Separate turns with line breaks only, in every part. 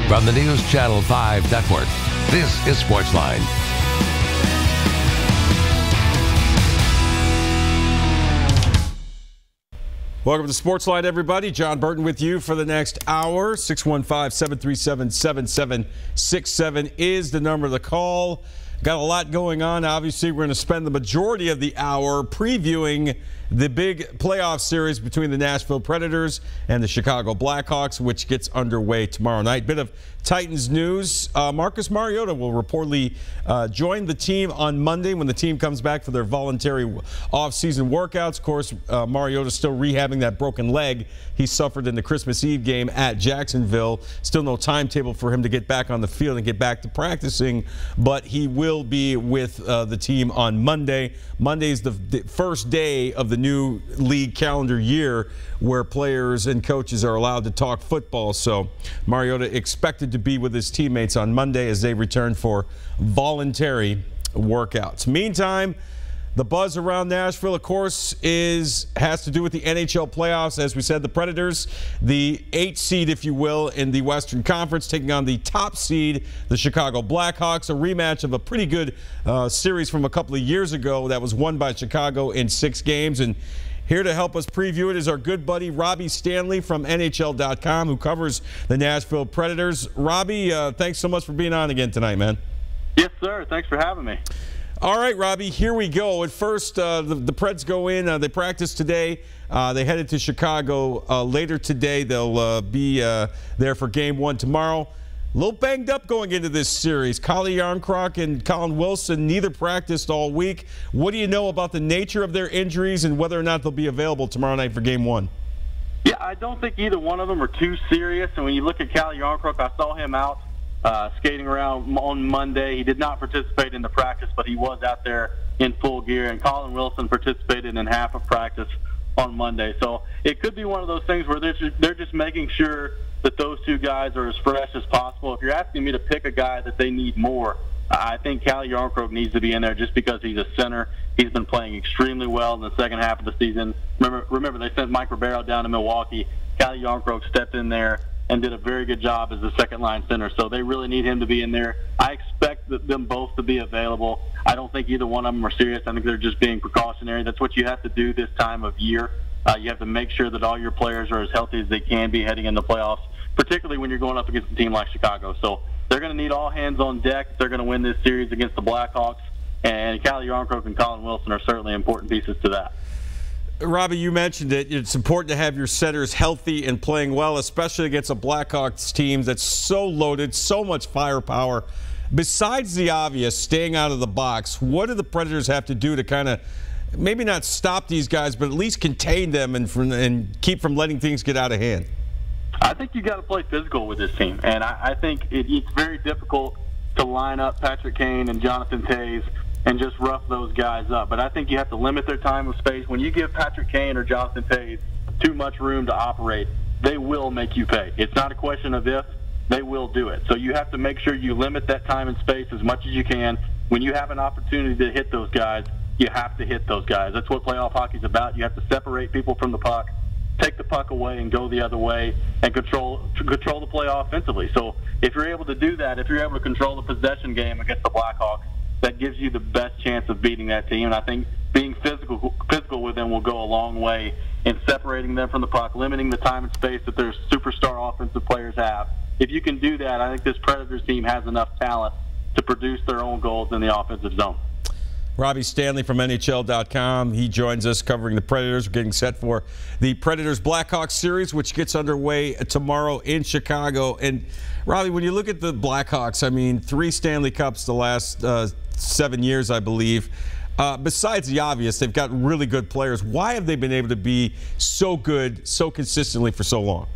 From the News Channel 5 Network, this is SportsLine.
Welcome to SportsLine, everybody. Jon Burton with you for the next hour. 615-737-7767 is the number to call. Got a lot going on. Obviously, we're going to spend the majority of the hour previewing the big playoff series between the Nashville Predators and the Chicago Blackhawks, which gets underway tomorrow night. Bit of Titans news. Marcus Mariota will reportedly join the team on Monday when the team comes back for their voluntary off-season workouts. Of course, Mariota still rehabbing that broken leg he suffered in the Christmas Eve game at Jacksonville. Still no timetable for him to get back on the field and get back to practicing, but he will be with the team on Monday. Monday is the first day of the new league calendar year where players and coaches are allowed to talk football. So Mariota expected to be with his teammates on Monday as they return for voluntary workouts. Meantime, the buzz around Nashville, of course, has to do with the NHL playoffs. As we said, the Predators, the 8th seed, if you will, in the Western Conference, taking on the top seed, the Chicago Blackhawks, a rematch of a pretty good series from a couple of years ago that was won by Chicago in 6 games. And here to help us preview it is our good buddy Robbie Stanley from NHL.com, who covers the Nashville Predators. Robbie, thanks so much for being on again tonight, man.
Yes, sir. Thanks for having me.
All right, Robbie, here we go. At first, the Preds go in. They practice today. They headed to Chicago later today. They'll be there for Game 1 tomorrow. A little banged up going into this series. Calle Jarnkrok and Colin Wilson neither practiced all week. What do you know about the nature of their injuries and whether or not they'll be available tomorrow night for Game 1?
Yeah, I don't think either one of them are too serious. And when you look at Calle Jarnkrok, I saw him out skating around on Monday. He did not participate in the practice, but he was out there in full gear. And Colin Wilson participated in half of practice on Monday. So it could be one of those things where they're just making sure that those two guys are as fresh as possible. If you're asking me to pick a guy that they need more, I think Calle Jarnkrok needs to be in there just because he's a center. He's been playing extremely well in the second half of the season. Remember they sent Mike Ribeiro down to Milwaukee. Calle Jarnkrok stepped in there and did a very good job as a second-line center. So they really need him to be in there. I expect them both to be available. I don't think either one of them are serious. I think they're just being precautionary. That's what you have to do this time of year. You have to make sure that all your players are as healthy as they can be heading into playoffs, particularly when you're going up against a team like Chicago. So they're going to need all hands on deck if they're going to win this series against the Blackhawks. And Calle Jarnkrok and Colin Wilson are certainly important pieces to that.
Robbie, you mentioned it. It's important to have your centers healthy and playing well, especially against a Blackhawks team that's so loaded, so much firepower. Besides the obvious, staying out of the box, what do the Predators have to do to kind of maybe not stop these guys, but at least contain them and keep from letting things get out of hand?
I think you got to play physical with this team, and I think it's very difficult to line up Patrick Kane and Jonathan Toews and just rough those guys up. But I think you have to limit their time of space. When you give Patrick Kane or Jonathan Toews too much room to operate, they will make you pay. It's not a question of if, they will do it. So you have to make sure you limit that time and space as much as you can. When you have an opportunity to hit those guys, you have to hit those guys. That's what playoff hockey's about. You have to separate people from the puck, take the puck away and go the other way, and control the play offensively. So if you're able to do that, if you're able to control the possession game against the Blackhawks, that gives you the best chance of beating that team. And I think being physical with them will go a long way in separating them from the puck, limiting the time and space that their superstar offensive players have. If you can do that, I think this Predators team has enough talent to produce their own goals in the offensive zone.
Robbie Stanley from NHL.com. He joins us covering the Predators. We're getting set for the Predators-Blackhawks series, which gets underway tomorrow in Chicago. And, Robbie, when you look at the Blackhawks, I mean, 3 Stanley Cups the last 7 years, I believe. Besides the obvious, they've got really good players. Why have they been able to be so good so consistently for so long?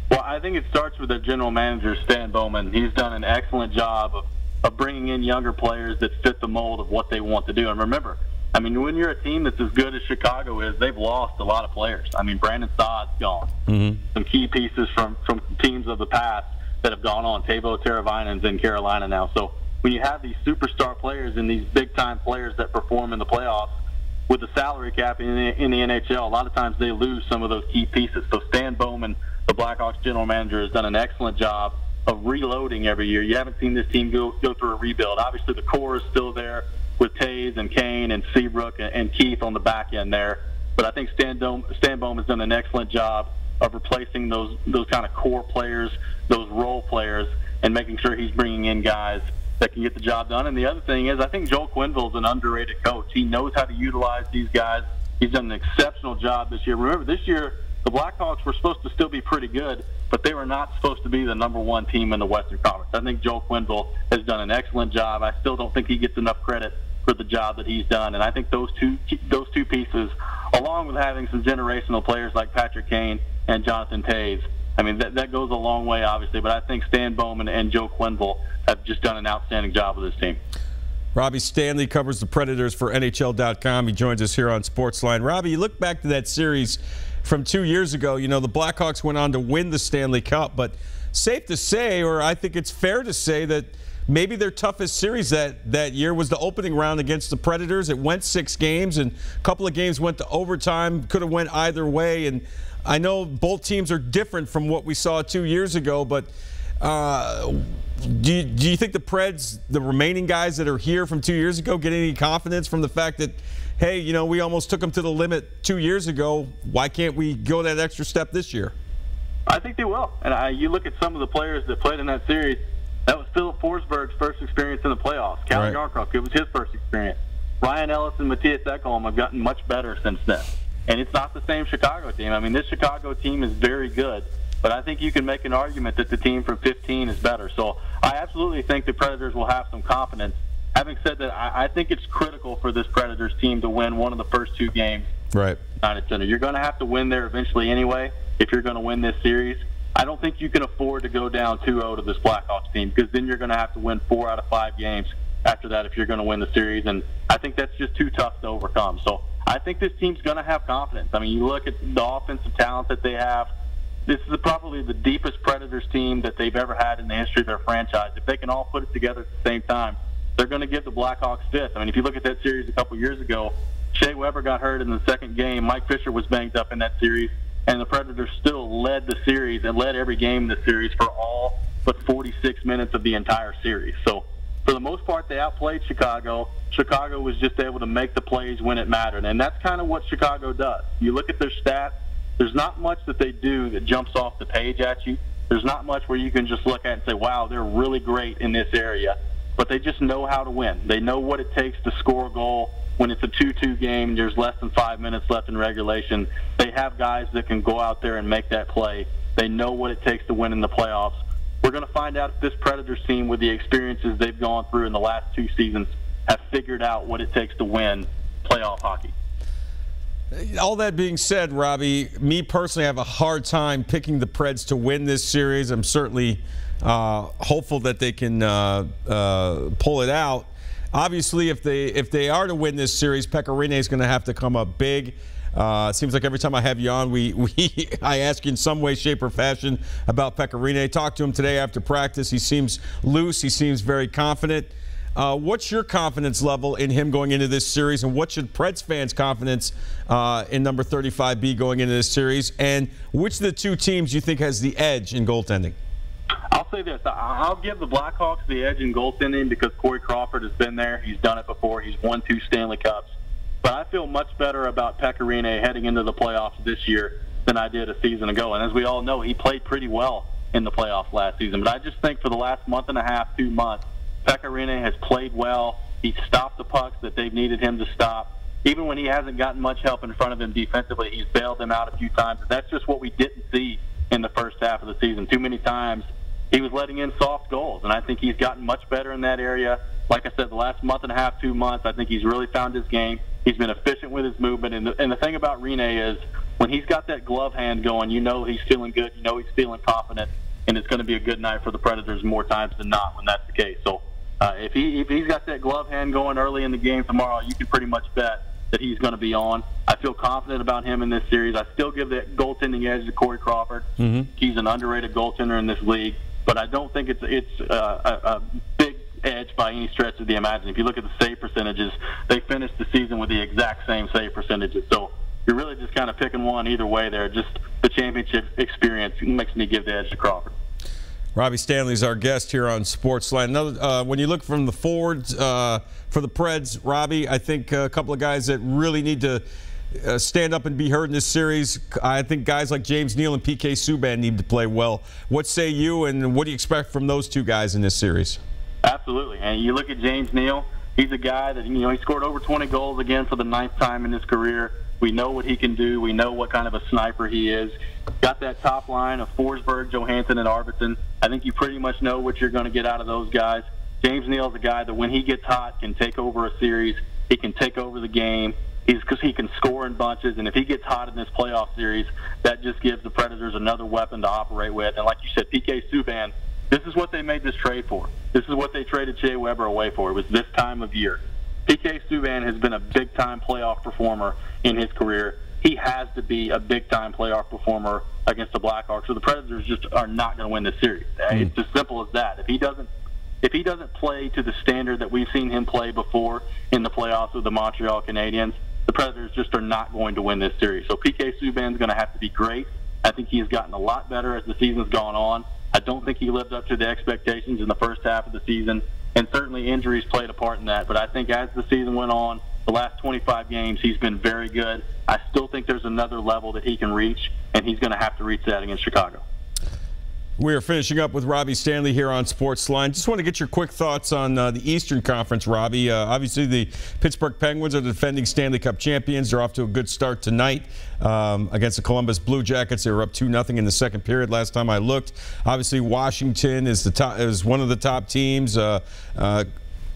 Well, I think it starts with their general manager, Stan Bowman. He's done an excellent job of bringing in younger players that fit the mold of what they want to do. And remember, I mean, when you're a team that's as good as Chicago is, they've lost a lot of players. I mean, Brandon Saad's gone. Some key pieces from teams of the past that have gone on. Teuvo Teravainen's in Carolina now. So when you have these superstar players and these big-time players that perform in the playoffs, with the salary cap in the NHL, a lot of times they lose some of those key pieces. So Stan Bowman, the Blackhawks general manager, has done an excellent job reloading every year. You haven't seen this team go through a rebuild. Obviously, the core is still there with Taves and Kane and Seabrook and Keith on the back end there. But I think Stanbohm has done an excellent job of replacing those kind of core players, those role players, and making sure he's bringing in guys that can get the job done. And the other thing is, I think Joel Quenneville's an underrated coach. He knows how to utilize these guys. He's done an exceptional job this year. Remember, this year, the Blackhawks were supposed to still be pretty good, but they were not supposed to be the #1 team in the Western Conference. I think Joel Quenneville has done an excellent job. I still don't think he gets enough credit for the job that he's done. And I think those two pieces, along with having some generational players like Patrick Kane and Jonathan Taves, I mean, that goes a long way, obviously. But I think Stanbohm and Joe Quenneville have just done an outstanding job with this team.
Robbie Stanley covers the Predators for NHL.com. He joins us here on SportsLine. Robbie, you look back to that series from 2 years ago. You know, the Blackhawks went on to win the Stanley Cup, but safe to say, or I think it's fair to say, that maybe their toughest series that year was the opening round against the Predators. It went 6 games, and a couple of games went to overtime. Could have went either way. And I know both teams are different from what we saw 2 years ago, but do you think the Preds, the remaining guys that are here from 2 years ago, get any confidence from the fact that, hey, you know, we almost took them to the limit 2 years ago. Why can't we go that extra step this year?
I think they will. And you look at some of the players that played in that series. That was Philip Forsberg's first experience in the playoffs. Calle Jarnkrok, it was his first experience. Ryan Ellis and Matthias Ekholm have gotten much better since then. And it's not the same Chicago team. I mean, this Chicago team is very good, but I think you can make an argument that the team from 15 is better. So I absolutely think the Predators will have some confidence. Having said that, I think it's critical for this Predators team to win one of the first 2 games.
Right.
You're going to have to win there eventually anyway if you're going to win this series. I don't think you can afford to go down 2-0 to this Blackhawks team, because then you're going to have to win 4 out of 5 games after that if you're going to win the series, and I think that's just too tough to overcome. So I think this team's going to have confidence. I mean, you look at the offensive talent that they have. This is probably the deepest Predators team that they've ever had in the history of their franchise. If they can all put it together at the same time, they're going to give the Blackhawks fifth. I mean, if you look at that series a couple years ago, Shea Weber got hurt in the second game. Mike Fisher was banged up in that series. And the Predators still led the series and led every game in the series for all but 46 minutes of the entire series. So for the most part, they outplayed Chicago. Chicago was just able to make the plays when it mattered. And that's kind of what Chicago does. You look at their stats, there's not much that they do that jumps off the page at you. There's not much where you can just look at and say, wow, they're really great in this area. But they just know how to win. They know what it takes to score a goal. When it's a 2-2 game, there's less than 5 minutes left in regulation. They have guys that can go out there and make that play. They know what it takes to win in the playoffs. We're going to find out if this Predators team, with the experiences they've gone through in the last 2 seasons, have figured out what it takes to win playoff hockey.
All that being said, Robbie, me personally, have a hard time picking the Preds to win this series. I'm certainly hopeful that they can pull it out. Obviously, if they are to win this series, Pekka Rinne is going to have to come up big. It seems like every time I have you on, I ask you in some way, shape, or fashion about Pekka Rinne. Talked to him today after practice. He seems loose. He seems very confident. What's your confidence level in him going into this series, and what should Preds fans' confidence in number 35 going into this series? And which of the 2 teams you think has the edge in goaltending?
I'll say this. I'll give the Blackhawks the edge in goaltending because Corey Crawford has been there. He's done it before. He's won 2 Stanley Cups. But I feel much better about Pekka Rinne heading into the playoffs this year than I did a season ago. And as we all know, he played pretty well in the playoffs last season. But I just think for the last month and a half, 2 months, Pekka Rinne has played well. He's stopped the pucks that they've needed him to stop. Even when he hasn't gotten much help in front of him defensively, he's bailed them out a few times. And that's just what we didn't see in the first half of the season. Too many times he was letting in soft goals, and I think he's gotten much better in that area. Like I said, the last month and a half, 2 months, I think he's really found his game. He's been efficient with his movement, and the thing about Rinne is when he's got that glove hand going, you know he's feeling good, you know he's feeling confident, and it's going to be a good night for the Predators more times than not when that's the case. So if he's got that glove hand going early in the game tomorrow, you can pretty much bet that he's going to be on. I feel confident about him in this series. I still give that goaltending edge to Corey Crawford. Mm-hmm. He's an underrated goaltender in this league. But I don't think it's a big edge by any stretch of the imagination. If you look at the save percentages, they finished the season with the exact same save percentages. So you're really just kind of picking one either way there. Just the championship experience makes me give the edge to Crawford.
Robbie Stanley is our guest here on SportsLine. When you look from the forwards for the Preds, Robbie, I think a couple of guys that really need to stand up and be heard in this series. I think guys like James Neal and PK Subban need to play well. What say you, and what do you expect from those two guys in this series?
Absolutely. And you look at James Neal, he's a guy that, he scored over 20 goals again for the 9th time in his career. We know what he can do. We know what kind of a sniper he is. Got that top line of Forsberg, Johansson, and Arvidsson. I think you pretty much know what you're going to get out of those guys. James Neal's a guy that when he gets hot can take over a series. He can take over the game. Because he can score in bunches, and if he gets hot in this playoff series, that just gives the Predators another weapon to operate with. And like you said, PK Subban, this is what they made this trade for. This is what they traded Shea Weber away for. It was this time of year. PK Subban has been a big-time playoff performer in his career. He has to be a big-time playoff performer against the Blackhawks, so the Predators just are not going to win this series. It's as simple as that. If he doesn't play to the standard that we've seen him play before in the playoffs with the Montreal Canadiens, the Predators just are not going to win this series. So PK Subban's going to have to be great. I think he has gotten a lot better as the season's gone on. I don't think he lived up to the expectations in the first half of the season, and certainly injuries played a part in that. But I think as the season went on, the last 25 games, he's been very good. I still think there's another level that he can reach, and he's going to have to reach that against Chicago.
We are finishing up with Robbie Stanley here on SportsLine. Just want to get your quick thoughts on the Eastern Conference, Robbie. Obviously, the Pittsburgh Penguins are the defending Stanley Cup champions. They're off to a good start tonight against the Columbus Blue Jackets. They were up 2-0 in the second period last time I looked. Obviously, Washington is one of the top teams.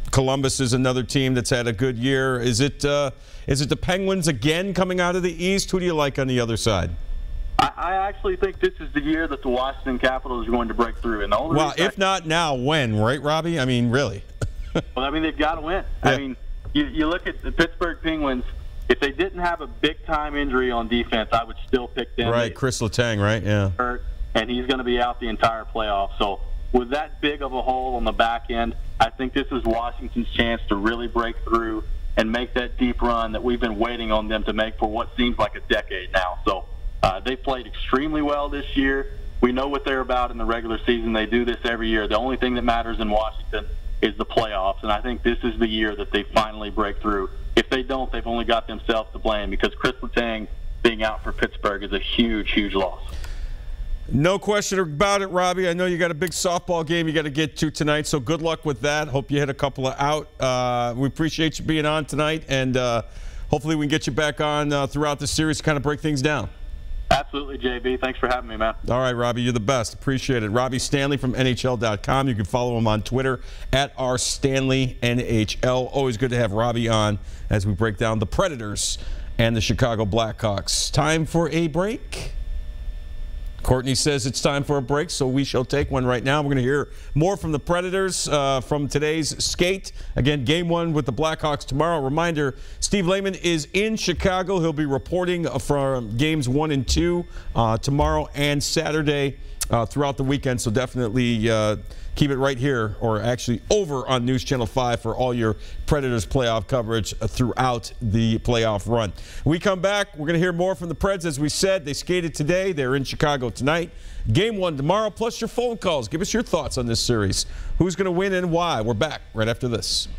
Columbus is another team that's had a good year. Is it the Penguins again coming out of the East? Who do you like on the other side?
I actually think this is the year that the Washington Capitals are going to break through. And the only
if not now, when, right, Robbie? I mean, really.
Well, they've got to win. Yeah. I mean, you look at the Pittsburgh Penguins. If they didn't have a big-time injury on defense, I would still pick them.
Right, Chris Letang, right? Yeah.
Hurt, and he's going to be out the entire playoff. So with that big of a hole on the back end, I think this is Washington's chance to really break through and make that deep run that we've been waiting on them to make for what seems like a decade now. So they've played extremely well this year. We know what they're about in the regular season. They do this every year. The only thing that matters in Washington is the playoffs, and I think this is the year that they finally break through. If they don't, they've only got themselves to blame, because Chris Letang being out for Pittsburgh is a huge, huge loss.
No question about it, Robbie. I know you got a big softball game you got to get to tonight, so good luck with that. Hope you hit a couple of out. We appreciate you being on tonight, and hopefully we can get you back on throughout the series to kind of break things down.
Absolutely, JB. Thanks for having me, man.
All right, Robbie, you're the best. Appreciate it. Robbie Stanley from NHL.com. You can follow him on Twitter at @RStanleyNHL. Always good to have Robbie on as we break down the Predators and the Chicago Blackhawks. Time for a break. Courtney says it's time for a break, so we shall take one right now. We're going to hear more from the Predators from today's skate. Again, Game 1 with the Blackhawks tomorrow. Reminder, Steve Lehman is in Chicago. He'll be reporting from Games 1 and 2 tomorrow and Saturday throughout the weekend, so definitely keep it right here, or actually over on News Channel 5 for all your Predators playoff coverage throughout the playoff run. When we come back, we're going to hear more from the Preds. As we said, they skated today. They're in Chicago tonight. Game 1 tomorrow, plus your phone calls. Give us your thoughts on this series. Who's going to win and why? We're back right after this.